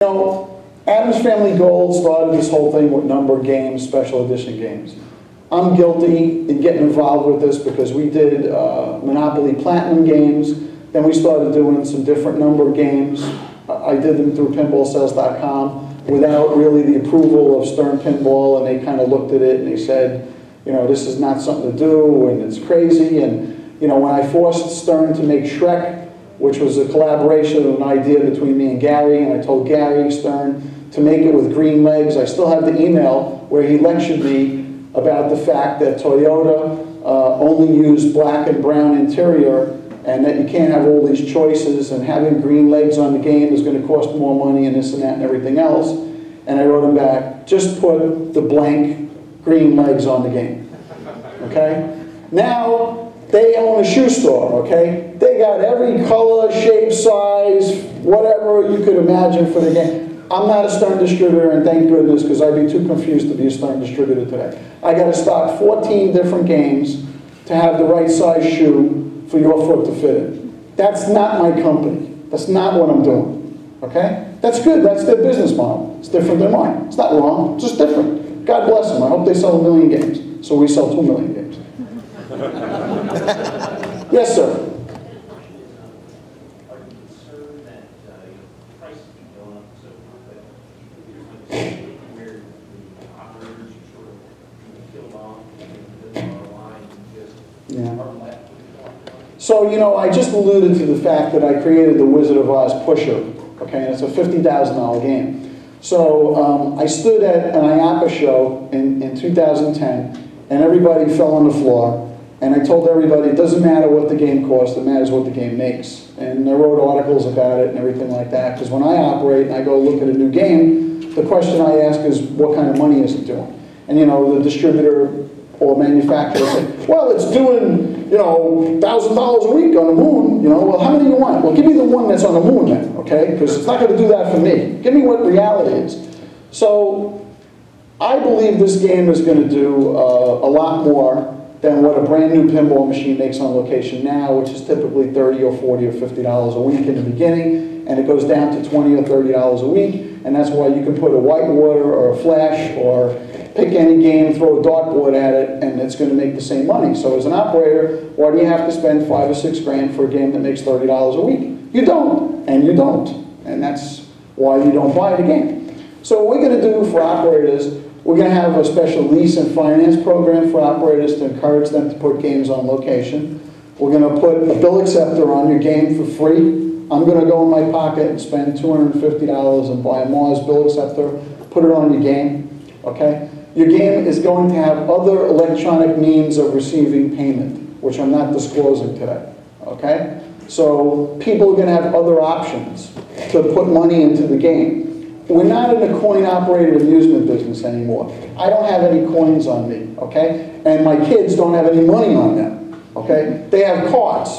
You know, Adam's Family Gold started this whole thing with numbered games, special edition games. I'm guilty in getting involved with this because we did Monopoly Platinum games, then we started doing some different numbered games. I did them through pinballsales.com without really the approval of Stern Pinball, and they kind of looked at it and they said, you know, this is not something to do and it's crazy. And you know, when I forced Stern to make Shrek, which was a collaboration of an idea between me and Gary, and I told Gary Stern to make it with green legs. I still have the email where he lectured me about the fact that Toyota only used black and brown interior, and that you can't have all these choices, and having green legs on the game is going to cost more money and this and that and everything else. And I wrote him back, just put the blank green legs on the game. Okay? Now, they own a shoe store, okay? They got every color, shape, size, whatever you could imagine for the game. I'm not a Stern distributor, and thank goodness, because I'd be too confused to be a Stern distributor today. I got to stock 14 different games to have the right size shoe for your foot to fit in. That's not my company. That's not what I'm doing, okay? That's good. That's their business model. It's different than mine. It's not wrong. It's just different. God bless them. I hope they sell 1 million games. So we sell 2 million games. Yes, sir. Are you concerned that prices keep going up so quick where the operators are sort of killed off and the ROI and just are left? So, you know, I just alluded to the fact that I created the Wizard of Oz Pusher, okay, and it's a $50,000 game. So I stood at an IAPA show in 2010, and everybody fell on the floor. And I told everybody, it doesn't matter what the game costs, it matters what the game makes. And I wrote articles about it and everything like that, because when I operate and I go look at a new game, the question I ask is, what kind of money is it doing? And you know, the distributor or manufacturer say, well, it's doing, you know, $1,000 a week on the moon. You know, well, how many do you want? Well, give me the one that's on the moon then, okay? Because it's not going to do that for me. Give me what reality is. So I believe this game is going to do a lot more than what a brand new pinball machine makes on location now, which is typically $30 or $40 or $50 a week in the beginning, and it goes down to $20 or $30 a week, and that's why you can put a whitewater or a flash or pick any game, throw a dartboard at it, and it's going to make the same money. So as an operator, why do you have to spend $5 or $6 grand for a game that makes $30 a week? You don't, and you don't, and that's why you don't buy the game. So what we're going to do for operators, we're going to have a special lease and finance program for operators to encourage them to put games on location. We're going to put a bill acceptor on your game for free. I'm going to go in my pocket and spend $250 and buy a Mars bill acceptor, put it on your game, okay? Your game is going to have other electronic means of receiving payment, which I'm not disclosing today, okay? So people are going to have other options to put money into the game. We're not in a coin-operated amusement business anymore. I don't have any coins on me, okay? And my kids don't have any money on them, okay? They have cards.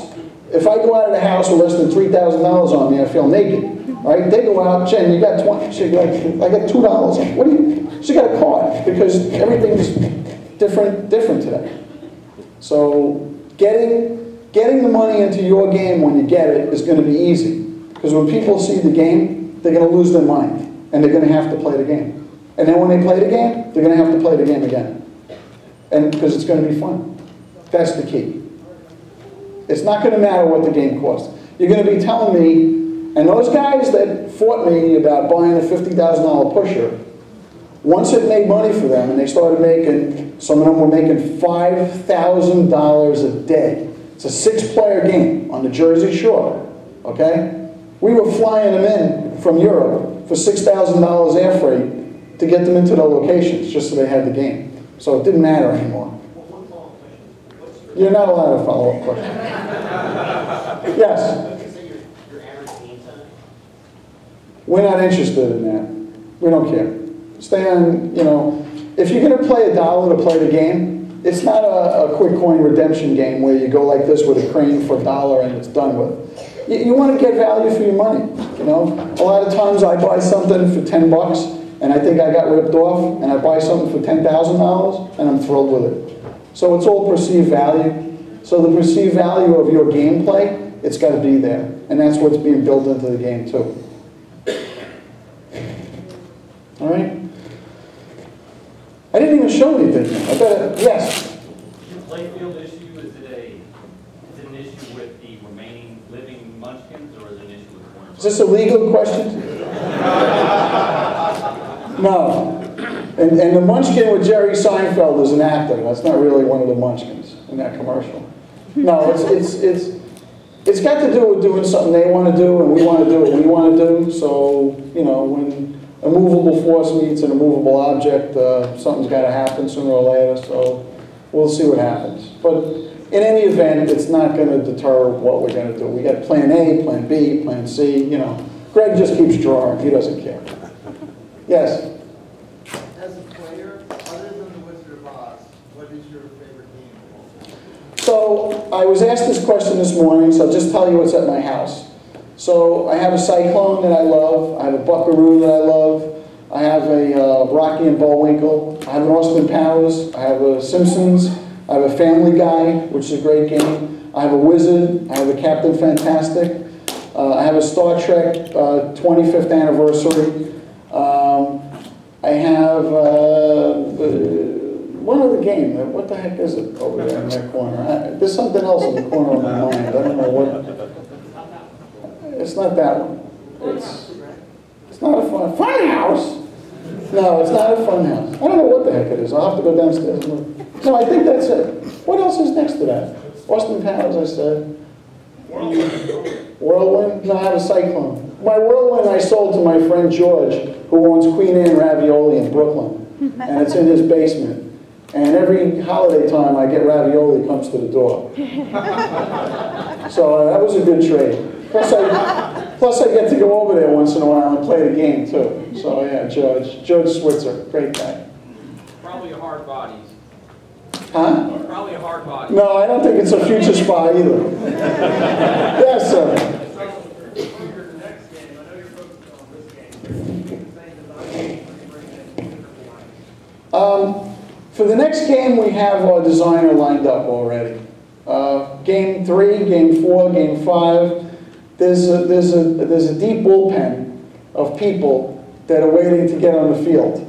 If I go out of the house with less than $3,000 on me, I feel naked, right? They go out, Jen, you got 20, she's like, I got $2. What do you, she got a card, because everything's different today. So getting the money into your game when you get it is going to be easy, because when people see the game, they're going to lose their mind. And they're going to have to play the game. And then when they play the game, they're going to have to play the game again. And because it's going to be fun. That's the key. It's not going to matter what the game costs. You're going to be telling me, and those guys that fought me about buying a $50,000 pusher, once it made money for them, and they started making, some of them were making $5,000 a day. It's a 6-player game on the Jersey Shore, okay? We were flying them in from Europe for $6,000 air freight to get them into their locations, just so they had the game. So it didn't matter anymore. You're not allowed to follow up question. Yes? We're not interested in that. We don't care. Stay on, you know, if you're going to play $1 to play the game, it's not a quick coin redemption game where you go like this with a crane for $1 and it's done with. You want to get value for your money, you know. A lot of times I buy something for $10 and I think I got ripped off, and I buy something for $10,000 and I'm thrilled with it. So it's all perceived value. So the perceived value of your gameplay, it's got to be there, and that's what's being built into the game too. All right? I didn't even show anything. I better, yes? The playfield issue, is it an issue with the remaining living munchkins, or is it an issue with corn? Is this a legal question? No. And the munchkin with Jerry Seinfeld is an actor. That's not really one of the munchkins in that commercial. No, it's got to do with doing something they want to do, and we want to do what we want to do. So, you know, when a movable force meets an immovable object, something's got to happen sooner or later. So we'll see what happens. But in any event, it's not going to deter what we're going to do. We got plan A, plan B, plan C, you know. Greg just keeps drawing. He doesn't care. Yes? As a player, other than the Wizard of Oz, what is your favorite game? So I was asked this question this morning, so I'll just tell you what's at my house. So I have a Cyclone that I love. I have a Buckaroo that I love. I have a Rocky and Bullwinkle. I have an Austin Powers. I have a Simpsons. I have a Family Guy, which is a great game. I have a Wizard. I have a Captain Fantastic. I have a Star Trek 25th anniversary. I have one other game. What the heck is it over there in that corner? There's something else in the corner of my mind. I don't know what. It's not that one. It's not a fun house. No, it's not a fun house. I don't know what the heck it is. I'll have to go downstairs and look. No, I think that's it. What else is next to that? Austin Powers, I said. Whirlwind? No, I have a Cyclone. My Whirlwind I sold to my friend George, who owns Queen Anne Ravioli in Brooklyn. And it's in his basement. And every holiday time I get ravioli, comes to the door. So that was a good trade. Plus I get to go over there once in a while and play the game too. So yeah, George Switzer, great guy. Probably a hard body. Huh? Probably a hard body. No, I don't think it's a future spa either. Yes, sir. For your next game, I know you're focused on this game. For the next game, we have our designer lined up already. Game 3, Game 4, Game 5. There's a deep bullpen of people that are waiting to get on the field.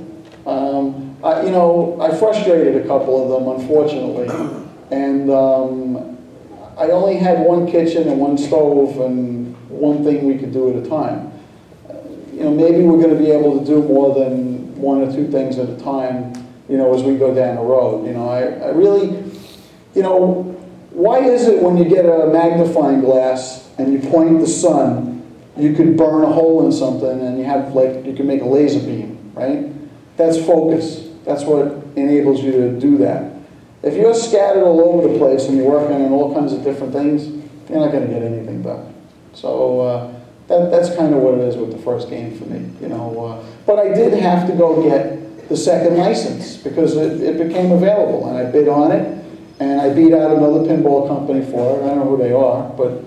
I frustrated a couple of them, unfortunately, and I only had one kitchen and one stove and one thing we could do at a time. Maybe we're going to be able to do more than one or two things at a time, as we go down the road. I really, why is it when you get a magnifying glass and you point the sun, you could burn a hole in something and you can make a laser beam, right? That's focus. That's what enables you to do that. If you're scattered all over the place and you're working on all kinds of different things, you're not going to get anything done. So that's kind of what it is with the first game for me, But I did have to go get the second license because it became available, and I bid on it, and I beat out another pinball company for it. I don't know who they are, but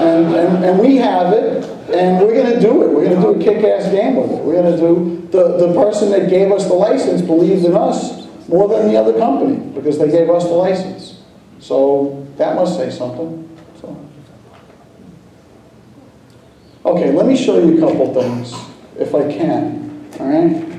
and we have it, and we're going to do it. We're going to do a kick-ass game with it. We're going to do. The person that gave us the license believes in us more than the other company because they gave us the license. So that must say something. So. Okay, let me show you a couple things, if I can. All right?